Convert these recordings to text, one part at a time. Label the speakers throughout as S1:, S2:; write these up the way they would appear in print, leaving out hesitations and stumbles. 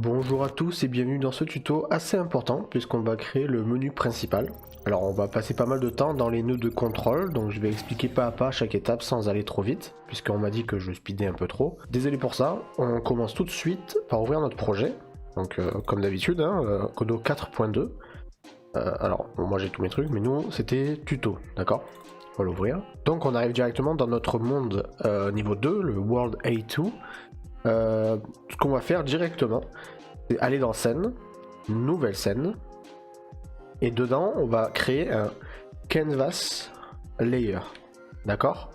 S1: Bonjour à tous et bienvenue dans ce tuto assez important puisqu'on va créer le menu principal. Alors on va passer pas mal de temps dans les nœuds de contrôle, donc je vais expliquer pas à pas chaque étape sans aller trop vite, puisqu'on m'a dit que je speedais un peu trop. Désolé pour ça, on commence tout de suite par ouvrir notre projet. Donc comme d'habitude, Codo 4.2. Alors bon, moi j'ai tous mes trucs, mais nous c'était tuto, d'accord? On va l'ouvrir. Donc on arrive directement dans notre monde niveau 2, le World A2. Ce qu'on va faire directement, c'est aller dans scène, nouvelle scène, et dedans on va créer un canvas layer, d'accord.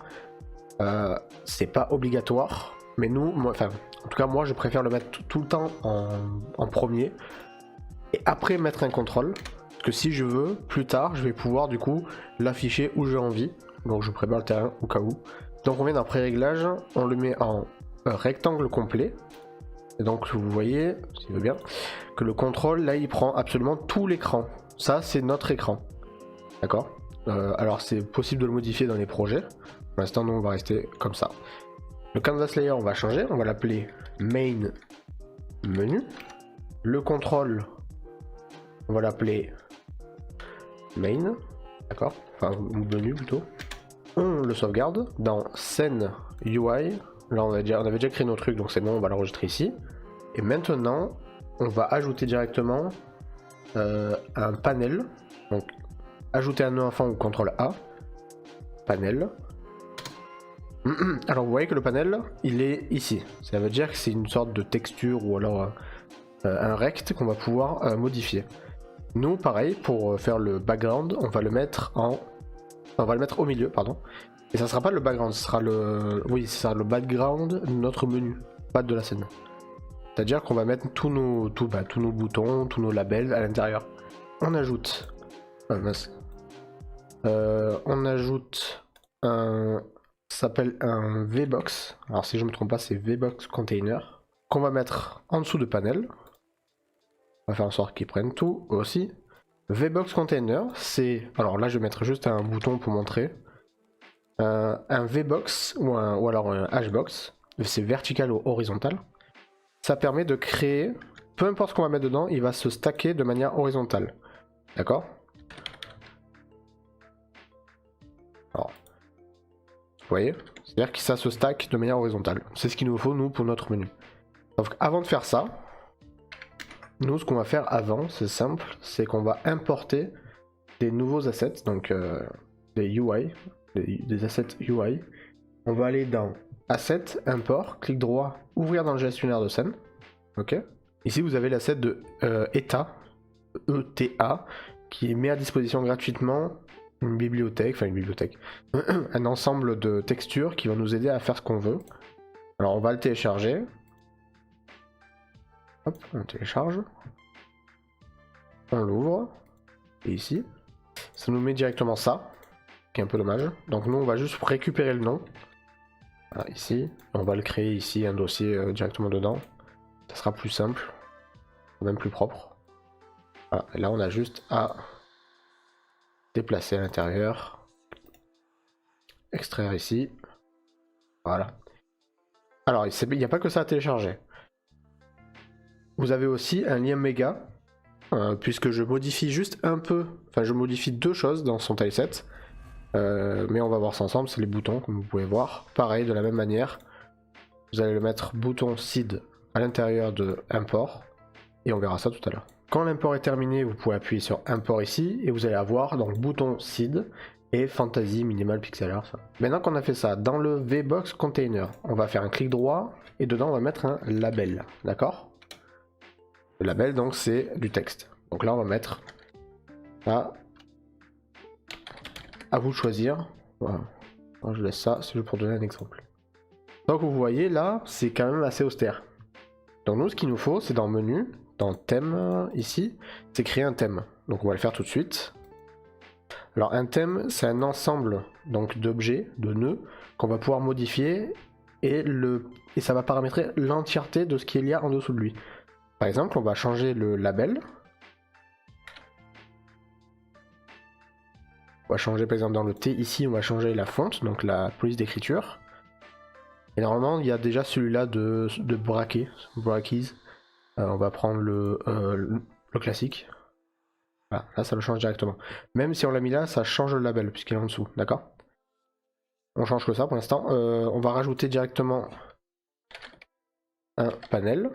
S1: C'est pas obligatoire, mais nous, enfin, en tout cas moi je préfère le mettre tout le temps en premier, et après mettre un contrôle, parce que si je veux, plus tard, je vais pouvoir du coup l'afficher où j'ai envie, donc je prépare le terrain au cas où. Donc on vient dans pré-réglage, on le met en rectangle complet. Et donc vous voyez, s'il veut bien, que le contrôle là il prend absolument tout l'écran. Ça c'est notre écran. D'accord. Alors c'est possible de le modifier dans les projets. Pour l'instant nous on va rester comme ça. Le canvas layer on va changer, on va l'appeler main menu. Le contrôle on va l'appeler main. D'accord. Enfin menu plutôt. On le sauvegarde dans scène UI. Là on avait déjà créé nos trucs, donc c'est bon, on va l'enregistrer ici. Et maintenant, on va ajouter directement un panel. Donc ajouter un nœud enfant ou CTRL A. Panel. Alors vous voyez que le panel, il est ici. Ça veut dire que c'est une sorte de texture ou alors un rect qu'on va pouvoir modifier. Nous, pareil, pour faire le background, on va le mettre on va le mettre au milieu, pardon. Et ça sera pas le background, ce sera le... Oui, ce sera le background de notre menu, pas de la scène. C'est-à-dire qu'on va mettre tous nos boutons, tous nos labels à l'intérieur. On ajoute... on ajoute un... Ça s'appelle un VBox. Alors si je me trompe pas, c'est VBox Container. Qu'on va mettre en dessous de panel. On va faire en sorte qu'ils prennent tout aussi. VBox Container, c'est... Alors là, je vais mettre juste un bouton pour montrer. Un VBox ou alors un Hbox, c'est vertical ou horizontal. Ça permet de créer, peu importe ce qu'on va mettre dedans, il va se stacker de manière horizontale. D'accord? Alors, vous voyez? C'est-à-dire que ça se stack de manière horizontale. C'est ce qu'il nous faut, nous, pour notre menu. Donc, avant de faire ça, nous, ce qu'on va faire avant, c'est simple, c'est qu'on va importer des nouveaux assets, donc des UI, des assets UI. On va aller dans Asset, Import, clic droit, ouvrir dans le gestionnaire de scène. Ok. Ici, vous avez l'asset de ETA, ETA, qui met à disposition gratuitement une bibliothèque, un ensemble de textures qui vont nous aider à faire ce qu'on veut. Alors, on va le télécharger. Hop, on télécharge. On l'ouvre. Et ici, ça nous met directement ça, qui est un peu dommage. Donc nous, on va juste récupérer le nom. Voilà, ici. On va le créer ici, un dossier directement dedans. Ça sera plus simple, même plus propre. Voilà, et là on a juste à déplacer à l'intérieur, extraire ici, voilà. Alors il n'y a pas que ça à télécharger. Vous avez aussi un lien méga, puisque je modifie juste un peu, enfin je modifie deux choses dans son tileset, mais on va voir ça ensemble, c'est les boutons comme vous pouvez voir. Pareil, de la même manière, vous allez le mettre bouton seed à l'intérieur de import, et on verra ça tout à l'heure. Quand l'import est terminé, vous pouvez appuyer sur import ici, et vous allez avoir donc bouton seed et fantasy minimal pixel art. Maintenant qu'on a fait ça, dans le VBox container, on va faire un clic droit, et dedans on va mettre un label, d'accord? Le label donc c'est du texte. Donc là on va mettre là, à vous de choisir. Voilà. Alors, je laisse ça, c'est juste pour donner un exemple. Donc vous voyez là, c'est quand même assez austère. Donc nous, ce qu'il nous faut, c'est dans menu, dans thème, ici, c'est créer un thème. Donc on va le faire tout de suite. Alors un thème, c'est un ensemble donc d'objets, de nœuds, qu'on va pouvoir modifier et ça va paramétrer l'entièreté de ce qu'il y a en dessous de lui. Par exemple, on va changer le label. On va changer par exemple dans le T ici, on va changer la fonte, donc la police d'écriture. Et normalement, il y a déjà celui-là de braquet, braquis. On va prendre le classique. Voilà, là ça le change directement. Même si on l'a mis là, ça change le label puisqu'il est en dessous, d'accord? On change que ça pour l'instant. On va rajouter directement un panel.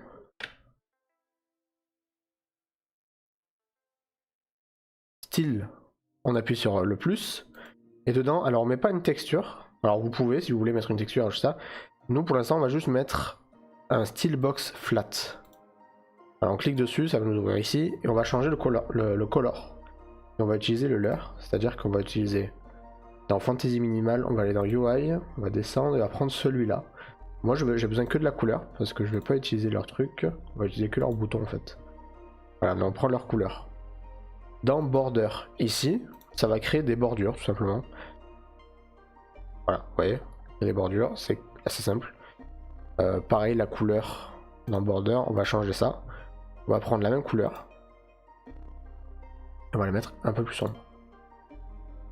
S1: Style, on appuie sur le plus. Et dedans, alors on met pas une texture. Alors vous pouvez, si vous voulez mettre une texture, juste ça. Nous pour l'instant on va juste mettre un style box flat. Alors on clique dessus, ça va nous ouvrir ici. Et on va changer le color. Et on va utiliser le leurre. C'est-à-dire qu'on va utiliser dans Fantasy Minimal, on va aller dans UI, on va descendre et on va prendre celui-là. Moi j'ai besoin que de la couleur, parce que je vais pas utiliser leur truc. On va utiliser que leur bouton en fait. Voilà, mais on prend leur couleur. Dans Border, ici, ça va créer des bordures tout simplement. Voilà, vous voyez, il y a des bordures, c'est assez simple. Pareil, la couleur dans Border, on va changer ça. On va prendre la même couleur. Et on va la mettre un peu plus sombre.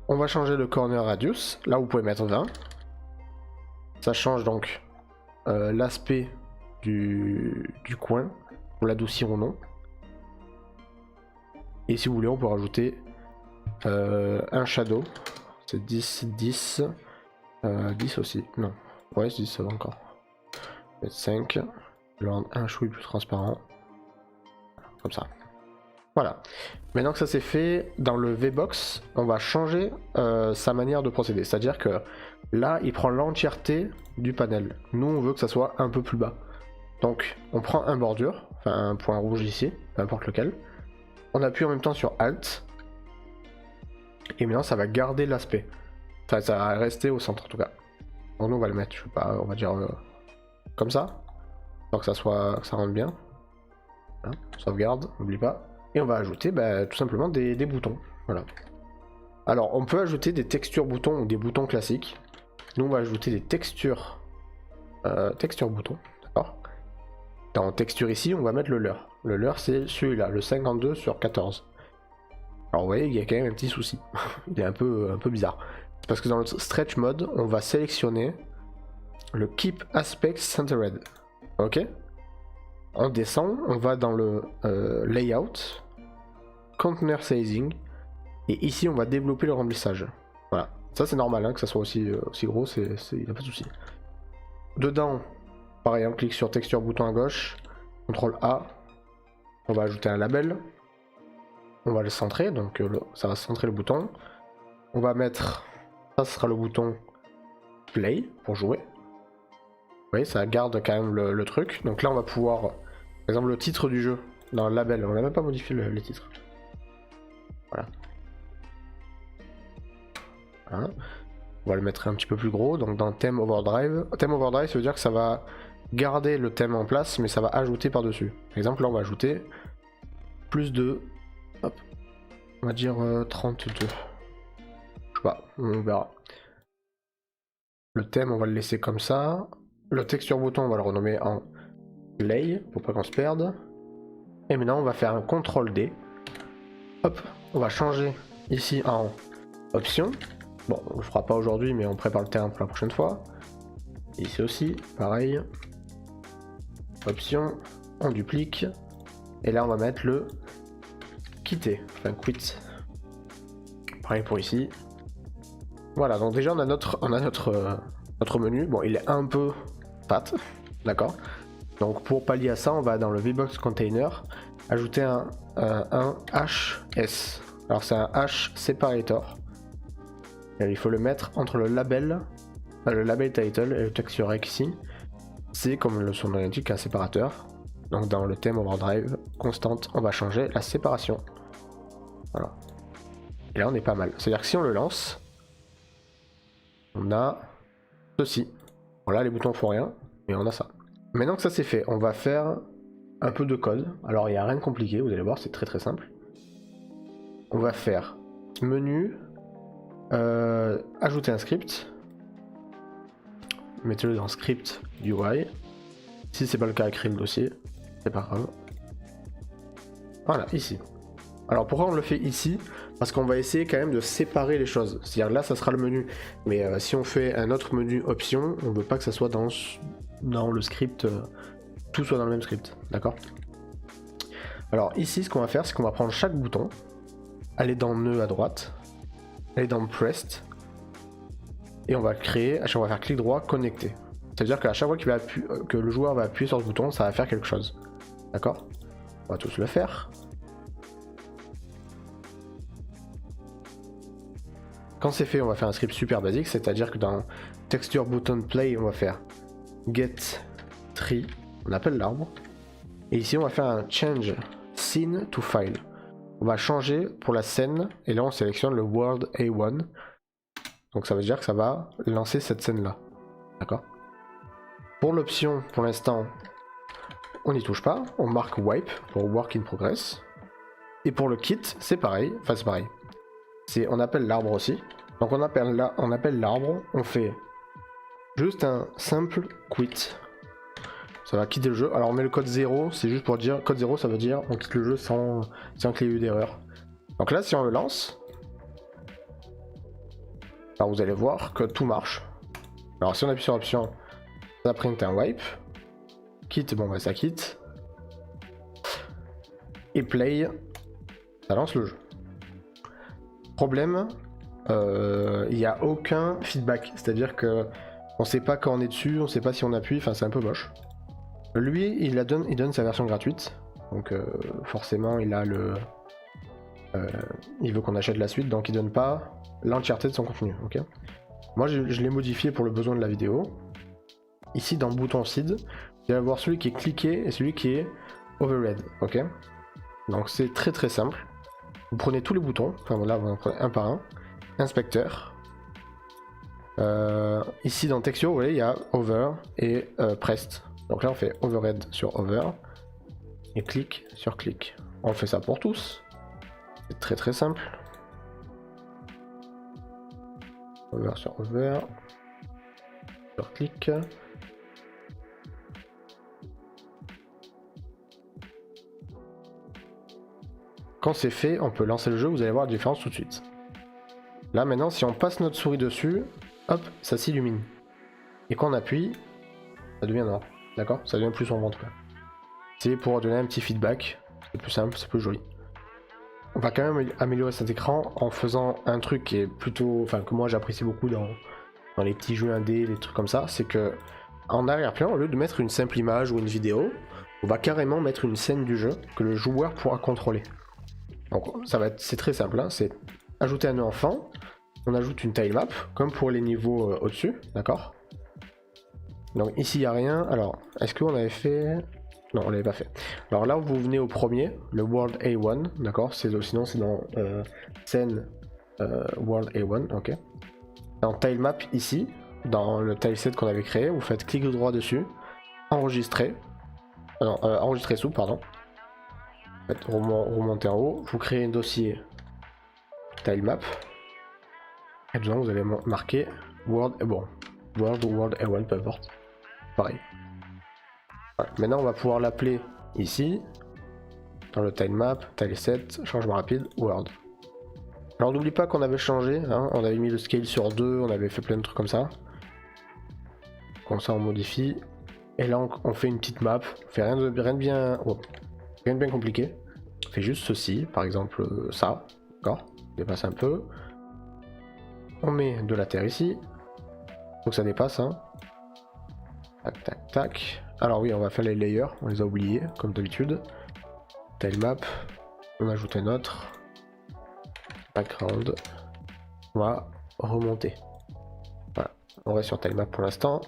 S1: On va changer le corner radius. Là, vous pouvez mettre 20. Ça change donc l'aspect du coin, pour l'adoucir ou non. Et si vous voulez, on peut rajouter un shadow. C'est 10, 10. 10 aussi. Non. Ouais, 10, ça va encore. Peut-être 5. Je vais rendre un chouille plus transparent. Comme ça. Voilà. Maintenant que ça c'est fait, dans le VBox, on va changer sa manière de procéder. C'est-à-dire que là, il prend l'entièreté du panel. Nous, on veut que ça soit un peu plus bas. Donc, on prend un bordure, enfin un point rouge ici, peu importe lequel. On appuie en même temps sur Alt. Et maintenant, ça va garder l'aspect. Enfin, ça va rester au centre en tout cas. Donc, nous, on va le mettre, je sais pas, on va dire comme ça. Pour que ça soit, que ça rentre bien. Hein, sauvegarde, n'oublie pas. Et on va ajouter tout simplement des boutons. Voilà. Alors, on peut ajouter des textures boutons ou des boutons classiques. Nous, on va ajouter des textures boutons. D'accord. Dans texture ici, on va mettre le leurre. Le leurre, c'est celui-là, le 52 sur 14. Alors, vous voyez, il y a quand même un petit souci. Il est un peu bizarre. C'est parce que dans le stretch mode, on va sélectionner le Keep Aspect Centered. Ok. On descend, on va dans le Layout, Container Sizing, et ici on va développer le remplissage. Voilà, ça c'est normal hein, que ça soit aussi gros, il n'y a pas de souci. Dedans, pareil, on clique sur Texture bouton à gauche, CTRL A, on va ajouter un label, on va le centrer, donc ça va centrer le bouton. On va mettre, ça sera le bouton Play pour jouer. Vous voyez, ça garde quand même le truc. Donc là, on va pouvoir, par exemple, le titre du jeu dans le label. On n'a même pas modifié les titres. Voilà. Voilà. On va le mettre un petit peu plus gros. Donc dans Theme Overdrive. Theme Overdrive, ça veut dire que ça va garder le thème en place, mais ça va ajouter par-dessus. Par exemple, là, on va ajouter plus de, hop, on va dire 32. Je sais pas, on verra. Le thème, on va le laisser comme ça. Le texture bouton, on va le renommer en Play, pour pas qu'on se perde. Et maintenant, on va faire un CTRL D. Hop, on va changer ici en Option. Bon, on le fera pas aujourd'hui, mais on prépare le terrain pour la prochaine fois. Ici aussi, pareil. Option, on duplique. Et là, on va mettre le quitter, enfin quit. Pareil pour ici. Voilà, donc déjà, on a notre menu. Bon, il est un peu fat, d'accord. Donc pour pallier à ça, on va dans le VBox Container ajouter un HS. Alors c'est un H separator. Et il faut le mettre entre le label title et le texture ici. C'est comme son nom l'indique un séparateur. Donc dans le thème Overdrive constante, on va changer la séparation. Voilà. Et là on est pas mal. C'est-à-dire que si on le lance, on a ceci. Voilà, les boutons font rien, mais on a ça. Maintenant que ça c'est fait, on va faire un peu de code. Alors il n'y a rien de compliqué, vous allez voir, c'est très simple. On va faire menu, ajouter un script. Mettez-le dans script UI. Si c'est pas le cas, écrivez le dossier, c'est pas grave. Voilà, ici. Alors pourquoi on le fait ici? Parce qu'on va essayer quand même de séparer les choses. C'est-à-dire là ça sera le menu. Mais si on fait un autre menu option, on veut pas que ça soit dans le script, tout soit dans le même script. D'accord? Alors ici, ce qu'on va faire, c'est qu'on va prendre chaque bouton, aller dans nœud à droite, aller dans pressed, et on va créer, on va faire clic droit, connecter. C'est-à-dire qu'à chaque fois que le joueur va appuyer sur ce bouton, ça va faire quelque chose. D'accord? On va tous le faire. Quand c'est fait, on va faire un script super basique, c'est-à-dire que dans texture button play, on va faire get tree, on appelle l'arbre. Et ici, on va faire un change scene to file. On va changer pour la scène, et là on sélectionne le world A1. Donc ça veut dire que ça va lancer cette scène-là. D'accord? Pour l'option, pour l'instant, on n'y touche pas. On marque wipe pour work in progress. Et pour le kit, c'est pareil. Enfin, c'est pareil. On appelle l'arbre aussi. Donc on appelle l'arbre. On fait juste un simple quit. Ça va quitter le jeu. Alors on met le code 0. C'est juste pour dire... Code 0, ça veut dire on quitte le jeu sans qu'il y ait eu d'erreur. Donc là, si on le lance... Alors vous allez voir que tout marche. Alors si on appuie sur l'option... Ça print un wipe. Quitte, bon bah ça quitte. Et play, ça lance le jeu. Problème, il n'y a aucun feedback. C'est-à-dire que on sait pas quand on est dessus, on sait pas si on appuie, enfin c'est un peu moche. Lui, il donne sa version gratuite. Donc forcément il a le... il veut qu'on achète la suite, donc il donne pas l'entièreté de son contenu. Okay, moi je l'ai modifié pour le besoin de la vidéo. Ici dans bouton seed, vous allez avoir celui qui est cliqué et celui qui est overhead, ok? Donc c'est très très simple. Vous prenez tous les boutons, enfin voilà, vous en prenez un par un. Inspecteur. Ici dans texture, vous voyez, il y a over et pressed. Donc là on fait overhead sur over et clic sur clic. On fait ça pour tous. C'est très très simple. Over sur over. Sur clic. Quand c'est fait, on peut lancer le jeu, vous allez voir la différence tout de suite. Là maintenant, si on passe notre souris dessus, hop, ça s'illumine. Et quand on appuie, ça devient noir. D'accord? Ça devient plus sombre en tout cas. C'est pour donner un petit feedback. C'est plus simple, c'est plus joli. On va quand même améliorer cet écran en faisant un truc qui est plutôt... Enfin, que moi j'apprécie beaucoup dans les petits jeux indés, les trucs comme ça. C'est que en arrière-plan, au lieu de mettre une simple image ou une vidéo, on va carrément mettre une scène du jeu que le joueur pourra contrôler. Donc c'est très simple, hein, c'est ajouter un nœud enfant, on ajoute une tilemap, comme pour les niveaux au-dessus, d'accord? Donc ici il n'y a rien, alors est-ce qu'on avait fait... Non, on l'avait pas fait. Alors là vous venez au premier, le World A1, d'accord? Sinon c'est dans scène World A1, ok? Dans tilemap ici, dans le tileset qu'on avait créé, vous faites clic droit dessus, enregistrer, enregistrer sous, pardon. Remontez en haut, vous créez un dossier tilemap et dedans vous allez marquer World ou World A1, peu importe. Pareil. Voilà. Maintenant on va pouvoir l'appeler ici dans le tilemap, tileset, changement rapide, World. Alors n'oublie pas qu'on avait changé, hein, on avait mis le scale sur 2, on avait fait plein de trucs comme ça. Comme ça on modifie. Et là on fait une petite map, on fait rien de bien. Oh. Rien de bien compliqué. On fait juste ceci, par exemple ça, d'accord? On dépasse un peu. On met de la terre ici. Faut que ça dépasse, hein. Tac, tac, tac. Alors oui, on va faire les layers, on les a oubliés, comme d'habitude. Tilemap, on ajoute un autre. Background. On va remonter. Voilà, on reste sur tilemap pour l'instant.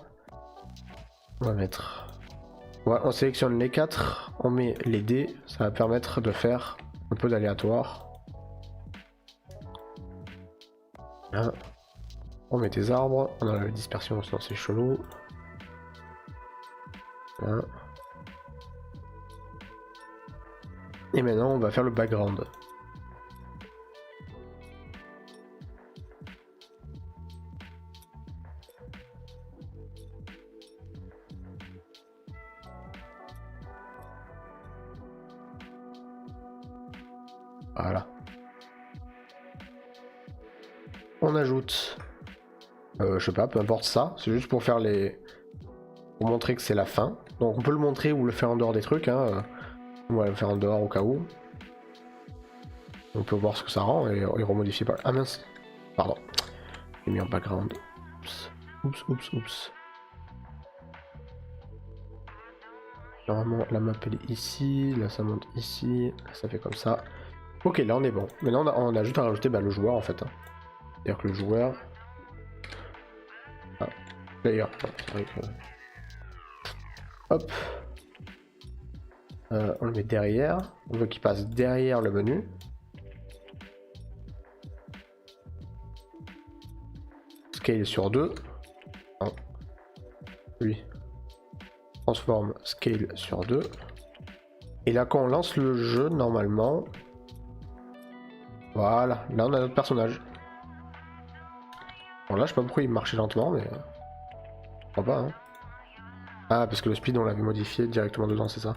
S1: On va mettre... On sélectionne les 4, on met les dés, ça va permettre de faire un peu d'aléatoire. Là, on met des arbres, on a la dispersion, sinon c'est chelou. Là. Et maintenant on va faire le background. Voilà. On ajoute, je sais pas, peu importe ça, c'est juste pour faire pour montrer que c'est la fin. Donc on peut le montrer ou le faire en dehors des trucs, hein. On va le faire en dehors au cas où. On peut voir ce que ça rend et remodifier pas. Ah mince, pardon. J'ai mis en background. Oups. Normalement la map elle est ici, là ça monte ici, là ça fait comme ça. Ok, là on est bon. Maintenant on a juste à rajouter le joueur en fait. Hein. C'est-à-dire que le joueur... Ah, player. C'est vrai que... Hop. On le met derrière. On veut qu'il passe derrière le menu. Scale sur 2. Non. Lui. Transforme scale sur 2. Et là quand on lance le jeu normalement... Voilà, là on a notre personnage. Bon là je sais pas pourquoi il marchait lentement mais... Je crois pas hein. Ah parce que le speed on l'avait modifié directement dedans c'est ça.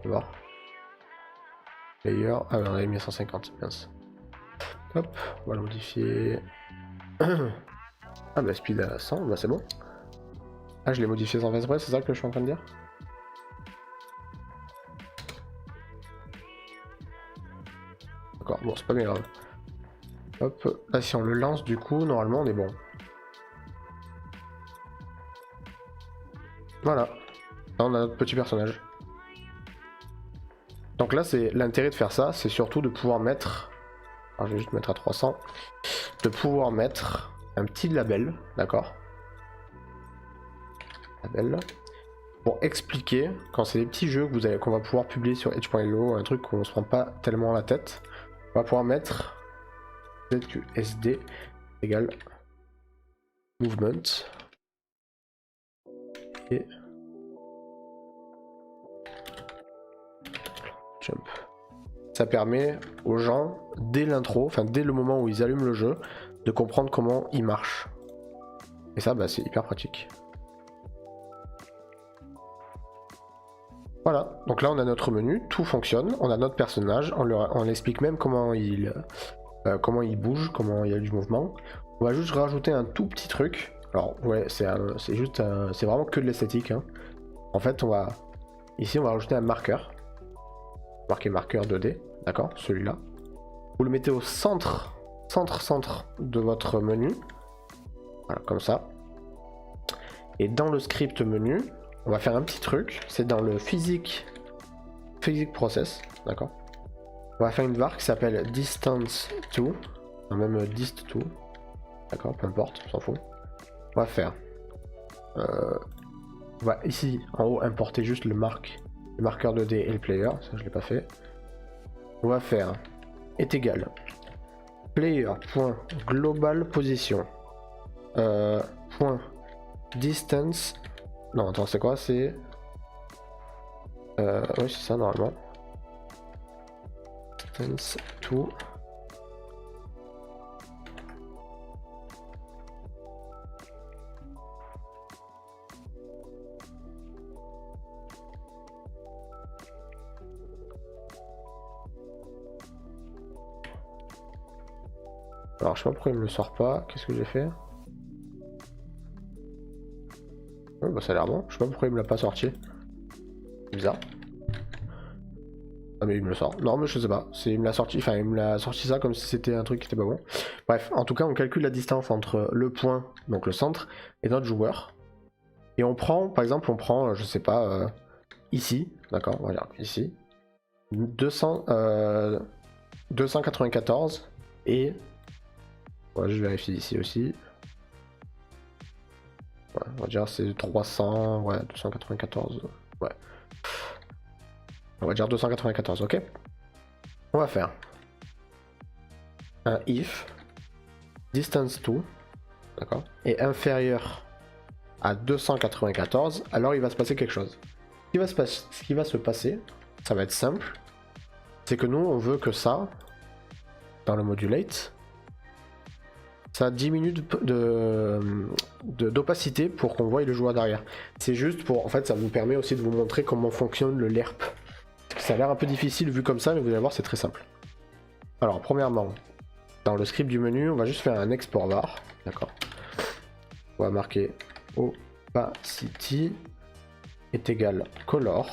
S1: On va voir. Player, ah on avait mis à 150, mince. Hop, on va le modifier. Ah bah speed à 100, bah c'est bon. Ah je l'ai modifié sans faire exprès, c'est ça que je suis en train de dire? D'accord, bon c'est pas bien grave. Hop, là si on le lance du coup, normalement on est bon. Voilà, là on a notre petit personnage. Donc là c'est l'intérêt de faire ça, c'est surtout de pouvoir mettre... Alors je vais juste mettre à 300. De pouvoir mettre un petit label, d'accord? Label. Pour expliquer, quand c'est des petits jeux qu'on va pouvoir publier sur Edge.io, un truc qu'on se prend pas tellement la tête, on va pouvoir mettre ZQSD égale movement et jump. Ça permet aux gens, dès l'intro, enfin dès le moment où ils allument le jeu, de comprendre comment il marche. Et ça, bah, c'est hyper pratique. Voilà, donc là on a notre menu, tout fonctionne, on a notre personnage, on explique même comment il bouge, comment il y a du mouvement. On va juste rajouter un tout petit truc. Alors ouais, c'est vraiment que de l'esthétique. Hein. En fait, ici on va rajouter un marqueur. Marqueur 2D, d'accord, celui-là. Vous le mettez au centre de votre menu. Voilà, comme ça. Et dans le script menu, on va faire un petit truc, c'est dans le physique process, d'accord. On va faire une var qui s'appelle distance to, même dist to, d'accord, peu importe, on s'en fout. On va faire, on va ici en haut importer juste le marqueur 2D et le player, ça je l'ai pas fait. On va faire est égal player.global position point distance. Non, attends, c'est quoi? C'est... oui, c'est ça, normalement. Distance to... Alors, je sais pas pourquoi il me le sort pas. Qu'est-ce que j'ai fait? Ouais, bah ça a l'air bon. Je sais pas pourquoi il me l'a pas sorti. C'est bizarre. Ah mais il me le sort. Non mais je sais pas. Il me l'a sorti. Enfin il me l'a sorti ça comme si c'était un truc qui était pas bon. Bref, en tout cas on calcule la distance entre le point, donc le centre, et notre joueur. Et on prend, par exemple, je sais pas, ici, d'accord, on va dire ici. 294 et... Ouais, je vérifie ici aussi. Ouais, on va dire c'est 300, ouais, 294, ouais. On va dire 294, ok. On va faire un if distance to, d'accord, est inférieur à 294, alors il va se passer quelque chose. Ce qui va se passer, ça va être simple, c'est que nous on veut que ça, dans le modulate, ça diminue d'opacité pour qu'on voie le joueur derrière. C'est juste pour, en fait, ça vous permet aussi de vous montrer comment fonctionne le LERP. Ça a l'air un peu difficile vu comme ça, mais vous allez voir, c'est très simple. Alors, premièrement, dans le script du menu, on va juste faire un export var, d'accord. On va marquer opacity est égal color.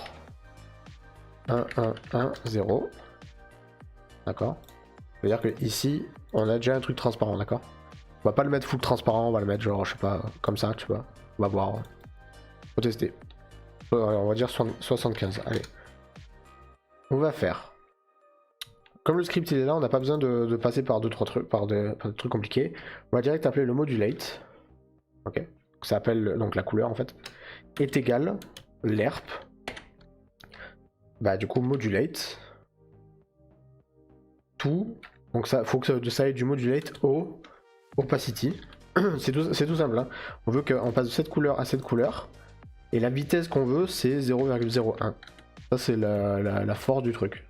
S1: 1, 1, 1, 0. D'accord. C'est-à-dire que ici, on a déjà un truc transparent, d'accord? On va pas le mettre full transparent, on va le mettre genre, je sais pas, comme ça, tu vois. On va voir. Faut tester. On va dire 75, allez. On va faire. Comme le script il est là, on n'a pas besoin de passer par deux trucs, par des trucs compliqués. On va direct appeler le modulate. Ok. Ça appelle donc la couleur en fait. Est égal lerp. Bah du coup modulate. Tout. Donc ça faut que ça ait du modulate au opacity. c'est tout simple. Hein. On veut qu'on passe de cette couleur à cette couleur. Et la vitesse qu'on veut c'est 0,01. Ça c'est la force du truc.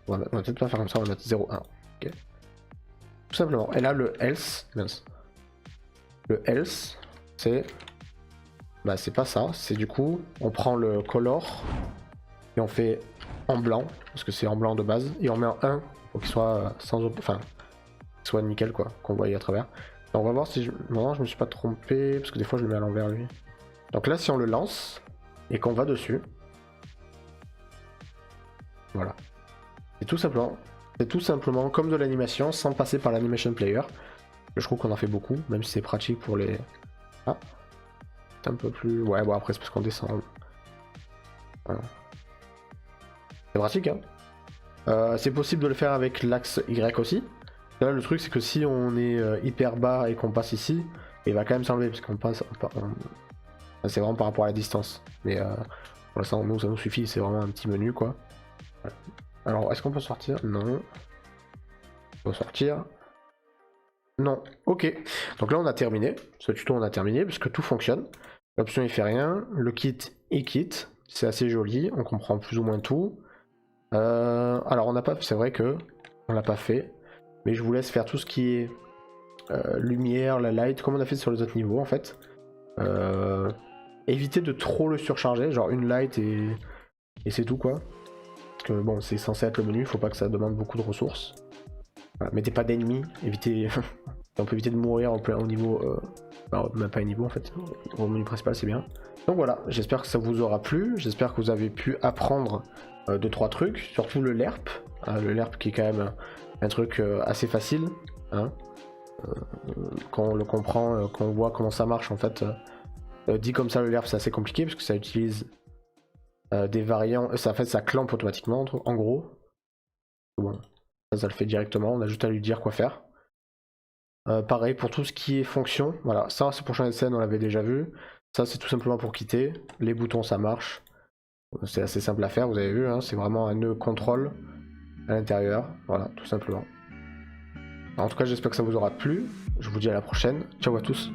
S1: On va peut-être pas faire comme ça, on va mettre 0,1. Ok. Tout simplement. Et là le else. Mince. Le else c'est. Bah c'est pas ça. C'est du coup on prend le color et on fait en blanc. Parce que c'est en blanc de base. Et on met en 1 pour qu'il soit sans. Enfin. Qu'il soit nickel quoi. Qu'on voit à travers. Et on va voir si je. Non, je me suis pas trompé. Parce que des fois je le mets à l'envers lui. Donc là si on le lance et qu'on va dessus. Voilà. C'est tout simplement comme de l'animation sans passer par l'animation player. Je trouve qu'on en fait beaucoup, même si c'est pratique pour les. Ah, c'est un peu plus. Ouais, bon après c'est parce qu'on descend. Voilà. C'est pratique, hein. C'est possible de le faire avec l'axe Y aussi. Là, le truc c'est que si on est hyper bas et qu'on passe ici, il va quand même s'enlever parce qu'on passe. C'est vraiment par rapport à la distance. Mais pour l'instant, nous ça nous suffit. C'est vraiment un petit menu quoi. Voilà. Alors, est-ce qu'on peut sortir? Non. On peut sortir. Non. Ok. Donc là, on a terminé. Ce tuto, on a terminé puisque tout fonctionne. L'option, il fait rien. Le kit, il quitte. C'est assez joli. On comprend plus ou moins tout. Alors, on n'a pas. C'est vrai que on l'a pas fait. Mais je vous laisse faire tout ce qui est lumière, la light, comme on a fait sur les autres niveaux en fait. Évitez de trop le surcharger. Genre une light et c'est tout quoi. Parce que bon, c'est censé être le menu, faut pas que ça demande beaucoup de ressources. Voilà, mettez pas d'ennemis, évitez. On peut éviter de mourir au niveau. Même pas un niveau en fait. Au menu principal, c'est bien. Donc voilà, j'espère que ça vous aura plu. J'espère que vous avez pu apprendre 2-3 trucs. Surtout le lerp. Le lerp qui est quand même un truc assez facile. Hein, quand on le comprend, quand on voit comment ça marche en fait. Dit comme ça, le lerp c'est assez compliqué parce que ça utilise. Des variants, ça fait ça clampe automatiquement en gros. Bon, ça le fait directement, on a juste à lui dire quoi faire. Pareil pour tout ce qui est fonction, voilà, ça c'est pour changer de scène, on l'avait déjà vu. Ça c'est tout simplement pour quitter, les boutons ça marche. C'est assez simple à faire, vous avez vu, hein, c'est vraiment un nœud contrôle à l'intérieur, voilà, tout simplement. En tout cas j'espère que ça vous aura plu, je vous dis à la prochaine, ciao à tous.